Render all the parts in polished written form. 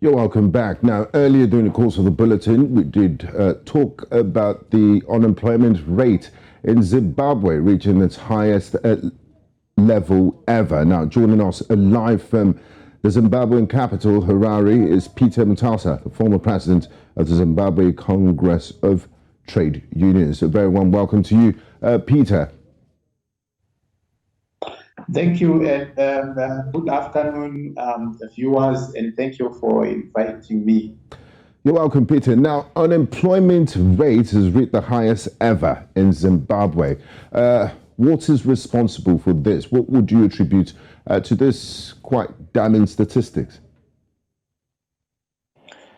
You're welcome back. Now, earlier during the course of the bulletin, we did talk about the unemployment rate in Zimbabwe reaching its highest level ever. Now, joining us live from the Zimbabwean capital, Harare, is Peter Mutasa, the former president of the Zimbabwe Congress of Trade Unions. A very warm welcome to you, Peter. Thank you, and good afternoon, viewers, and thank you for inviting me. You're welcome, Peter. Now, unemployment rate has reached the highest ever in Zimbabwe. What is responsible for this? What would you attribute to this quite damning statistics?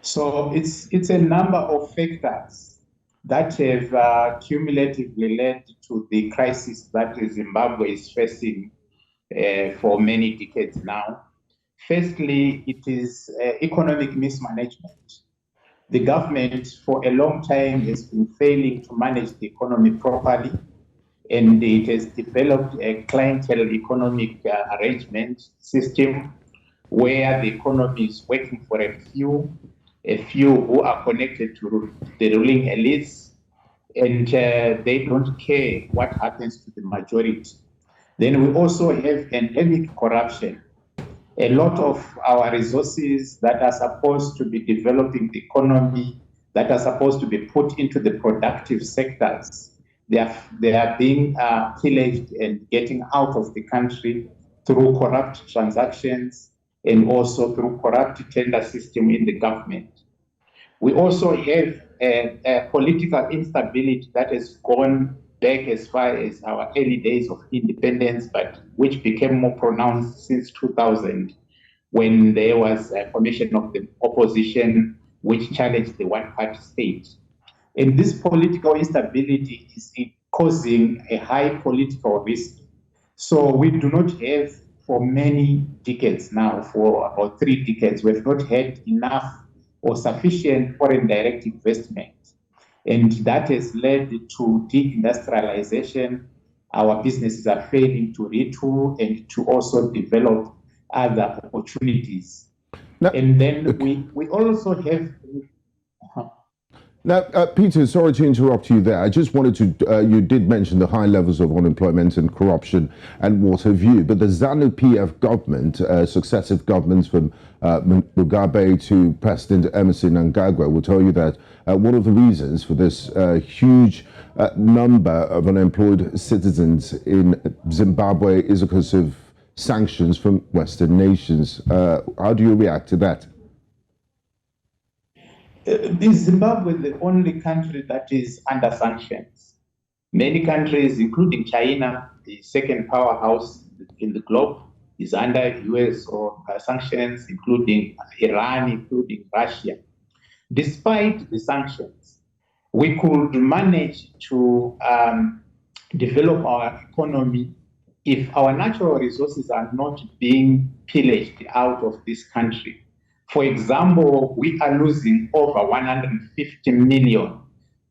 So it's a number of factors that have cumulatively led to the crisis that Zimbabwe is facing for many decades now. Firstly, it is economic mismanagement. The government for a long time has been failing to manage the economy properly, and it has developed a clientele economic arrangement system where the economy is working for a few who are connected to the ruling elites, and they don't care what happens to the majority. Then we also have endemic corruption. A lot of our resources that are supposed to be developing the economy, that are supposed to be put into the productive sectors, they are being pillaged and getting out of the country through corrupt transactions and also through corrupt tender system in the government. We also have a political instability that has gone back as far as our early days of independence, but which became more pronounced since 2000, when there was a formation of the opposition which challenged the one-party state. And this political instability is causing a high political risk. So we do not have, for many decades now, for about 3 decades, we have not had enough or sufficient foreign direct investment. And that has led to deindustrialization. Our businesses are failing to retool and to also develop other opportunities. Now, and then we also have... Now, Peter, sorry to interrupt you there. I just wanted to, you did mention the high levels of unemployment and corruption and what have you, but the ZANU-PF government, successive governments from Mugabe to President Emerson Mnangagwa will tell you that one of the reasons for this huge number of unemployed citizens in Zimbabwe is because of sanctions from Western nations. How do you react to that? Zimbabwe is the only country that is under sanctions. Many countries, including China, the second powerhouse in the globe, is under US or sanctions, including Iran, including Russia. Despite the sanctions, we could manage to develop our economy if our natural resources are not being pillaged out of this country. For example, we are losing over 150 million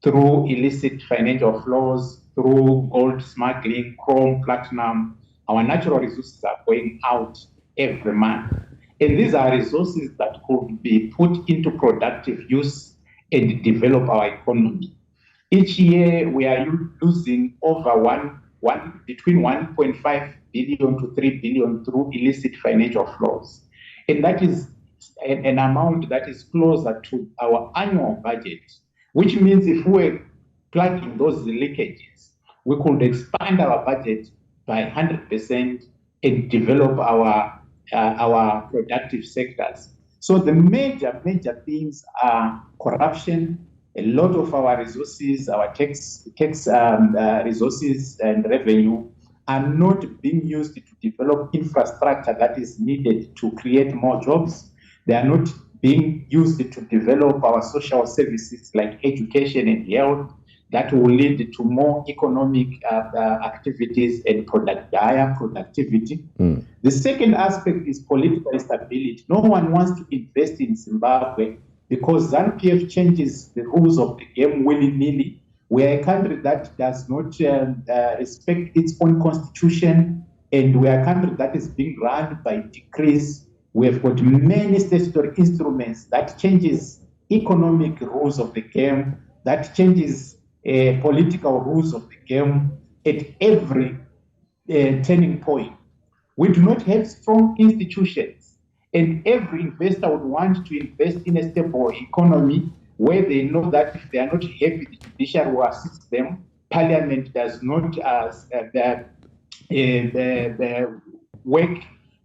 through illicit financial flows, through gold smuggling, chrome, platinum. Our natural resources are going out every month. And these are resources that could be put into productive use and develop our economy. Each year, we are losing over between 1.5 billion to 3 billion through illicit financial flows. And that is an amount that is closer to our annual budget, which means if we're plugging those leakages, we could expand our budget by 100% and develop our productive sectors. So the major things are corruption. A lot of our resources, our tax resources and revenue are not being used to develop infrastructure that is needed to create more jobs. They are not being used to develop our social services like education and health that will lead to more economic activities and higher productivity. The second aspect is political instability. No one wants to invest in Zimbabwe because ZANU-PF changes the rules of the game willy-nilly. We are a country that does not respect its own constitution, and we are a country that is being run by decrees We have got many statutory instruments that changes economic rules of the game, that changes political rules of the game at every turning point. We do not have strong institutions, and every investor would want to invest in a stable economy where they know that if they are not happy, the judiciary will assist them. Parliament does not work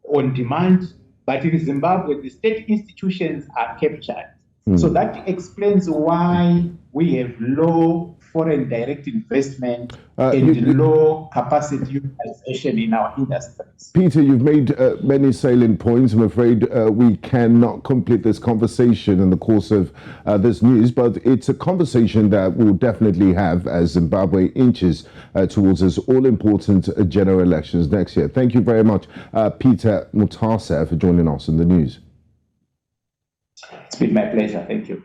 on demand, but in Zimbabwe, the state institutions are captured. So that explains why we have low foreign direct investment and low capacity utilization in our industries. Peter, you've made many salient points. I'm afraid we cannot complete this conversation in the course of this news, but it's a conversation that we'll definitely have as Zimbabwe inches towards its all-important general elections next year. Thank you very much, Peter Mutasa, for joining us in the news. It's been my pleasure. Thank you.